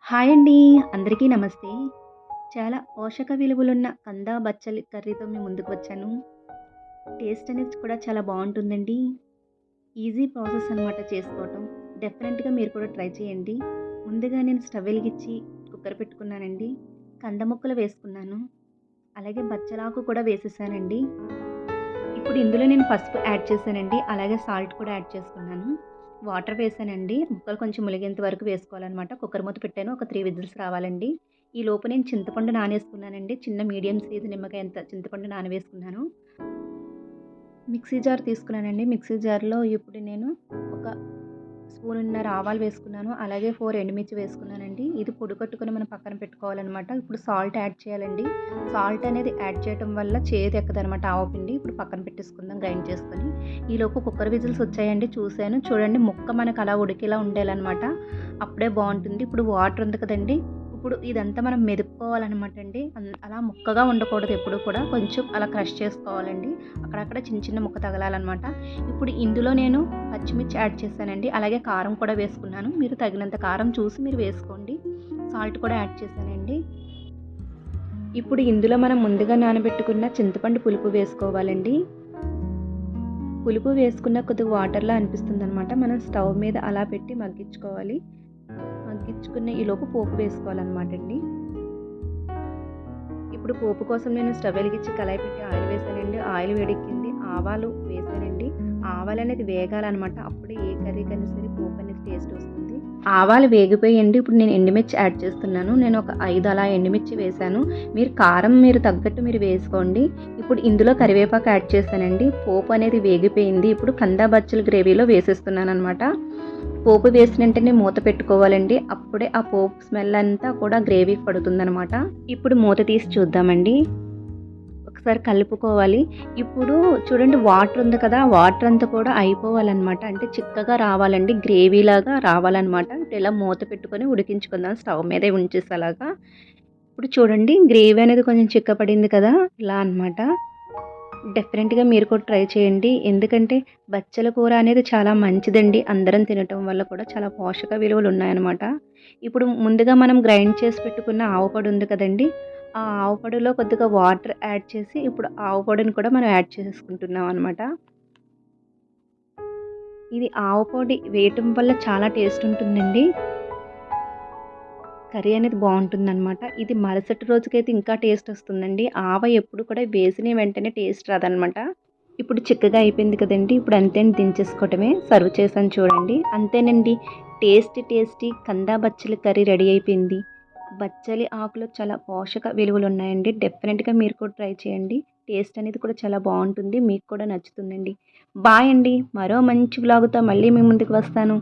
Hi అండి. అందరికీ నమస్తే. చాలా పోషక విలువలున్న కందా బచ్చలి కర్రీతో మీ ముందుకు వచ్చాను. టేస్ట్ అనేది కూడా చాలా బావుంటుందండి. ఈజీ ప్రాసెస్ అనమాట చేసుకోవటం. డెఫినెట్‌గా మీరు కూడా ట్రై చేయండి. ముందుగా నేను స్టవ్ వెలిగించి కుక్కర్ పెట్టుకున్నానండి. కంద ముక్కలు వేసుకున్నాను. అలాగే బచ్చలాకు కూడా వేసేసానండి. ఇప్పుడు ఇందులో నేను పసుపు యాడ్ చేశానండి. అలాగే సాల్ట్ కూడా యాడ్ చేసుకున్నాను. వాటర్ వేసానండి. ముక్కలు కొంచెం ములిగేంత వరకు వేసుకోవాలనమాట. కుక్కర్ మూత పెట్టాను. ఒక 3 విజిల్స్ రావాలండి. ఈలోపు నేను చింతపండు నానేసుకున్నానండి. చిన్న మీడియం సైజ్ నిమ్మకాయ అంత చింతపండు నానవేసుకున్నాను. మిక్సీ జార్ తీసుకున్నానండి. మిక్సీ జార్‌లో ఇప్పుడు నేను ఒక స్పూనున్నర ఆవాలు వేసుకున్నాను. అలాగే 4 ఎండుమిర్చి వేసుకున్నానండి. ఇది పొడి కొట్టుకొని మనం పక్కన పెట్టుకోవాలనమాట. ఇప్పుడు సాల్ట్ యాడ్ చేయాలండి. సాల్ట్ అనేది యాడ్ చేయటం వల్ల చేదెక్కదనమాట ఆవపిండి. ఇప్పుడు పక్కన పెట్టేసుకుందాం గ్రైండ్ చేసుకొని. ఈలోపు కుక్కర్ విజిల్స్ వచ్చాయండి చూసాను. చూడండి ముక్క మనకు అలా ఉడికేలా ఉండాలనమాట. అప్పుడే బావుంటుంది. ఇప్పుడు వాటర్ ఉంది కదండీ! ఇప్పుడు ఇదంతా మనం మెదుపుకోవాలనమాట అండి. అలా ముక్కగా ఉండకూడదు ఎప్పుడు కూడా. కొంచెం అలా క్రష్ చేసుకోవాలండి. అక్కడక్కడ చిన్న చిన్న ముక్క తగలాలనమాట. ఇప్పుడు ఇందులో నేను పచ్చిమిర్చి యాడ్ చేశానండి. అలాగే కారం కూడా వేసుకున్నాను. మీరు తగినంత కారం చూసి మీరు వేసుకోండి. సాల్ట్ కూడా యాడ్ చేశానండి. ఇప్పుడు ఇందులో మనం ముందుగా నానబెట్టుకున్న చింతపండు పులుపు వేసుకోవాలండి. పులుపు వేసుకున్న కొద్దిగా వాటర్‌లా అనిపిస్తుందనమాట. మనం స్టవ్ మీద అలా పెట్టి మగ్గించుకోవాలి. మగ్గించుకున్న ఈలోపు పోపు వేసుకోవాలనమాట అండి. ఇప్పుడు పోపు కోసం నేను స్టవ్ వెలిగించి కళాయి పెట్టి ఆయిల్ వేసానండి. ఆయిల్ వేడెక్కింది. ఆవాలు వేసానండి. ఆవాలనేది వేగాలనమాట. అప్పుడే ఏ కర్రీకైనా సరే పోపు అనేది టేస్ట్ వస్తుంది. ఆవాలు వేగిపోయాయండి. ఇప్పుడు నేను ఎండుమిర్చి యాడ్ చేస్తున్నాను. నేను ఒక 5 అలా ఎండుమిర్చి వేసాను. కారం మీరు తగ్గట్టు మీరు వేసుకోండి. ఇప్పుడు ఇందులో కరివేపాకు యాడ్ చేశానండి. పోపు అనేది వేగిపోయింది. ఇప్పుడు కందా బచ్చల గ్రేవీలో వేసేస్తున్నాననమాట. పోపు వేసిన వెంటనే మూత పెట్టుకోవాలండి. అప్పుడే ఆ పోపు స్మెల్ అంతా కూడా గ్రేవీకి పడుతుందనమాట. ఇప్పుడు మూత తీసి చూద్దామండి. ఒకసారి కలుపుకోవాలి. ఇప్పుడు చూడండి వాటర్ ఉంది కదా! వాటర్ అంతా కూడా అయిపోవాలనమాట. అంటే చిక్కగా రావాలండి. గ్రేవీలాగా రావాలనమాట. ఇలా మూత పెట్టుకొని ఉడికించుకుందాం స్టవ్ మీదే ఉంచేసి అలాగా. ఇప్పుడు చూడండి గ్రేవీ అనేది కొంచెం చిక్కపడింది కదా! ఇలా అనమాట. డెఫినెట్‌గా మీరు కూడా ట్రై చేయండి. ఎందుకంటే బచ్చల కూర అనేది చాలా మంచిదండి. అందరం తినటం వల్ల కూడా చాలా పోషక విలువలు ఉన్నాయన్నమాట. ఇప్పుడు ముందుగా మనం గ్రైండ్ చేసి పెట్టుకున్న ఆవ పొడి ఉంది కదండీ! ఆ ఆవ పొడిలో కొద్దిగా వాటర్ యాడ్ చేసి ఇప్పుడు ఆవ పొడిని కూడా మనం యాడ్ చేసేసుకుంటున్నాం అనమాట. ఇది ఆవ పొడి వేయటం వల్ల చాలా టేస్ట్ ఉంటుందండి. కర్రీ అనేది బావుంటుందనమాట. ఇది మరుసటి రోజుకైతే ఇంకా టేస్ట్ వస్తుందండి. ఆవ ఎప్పుడు కూడా వేసిన వెంటనే టేస్ట్ రాదనమాట. ఇప్పుడు చిక్కగా అయిపోయింది కదండీ! ఇప్పుడు అంతేను దించేసుకోవటమే. సర్వ్ చేశాను చూడండి. అంతేనండి. టేస్టీ కందా బచ్చలి కర్రీ రెడీ అయిపోయింది. బచ్చలి ఆకులో చాలా పోషక విలువలున్నాయండి. డెఫినెట్‌గా మీరు కూడా ట్రై చేయండి. టేస్ట్ అనేది కూడా చాలా బావుంటుంది. మీకు కూడా నచ్చుతుందండి. బాయ్ అండి. మరో మంచి వ్లాగ్‌తో మళ్ళీ మీ ముందుకు వస్తాను.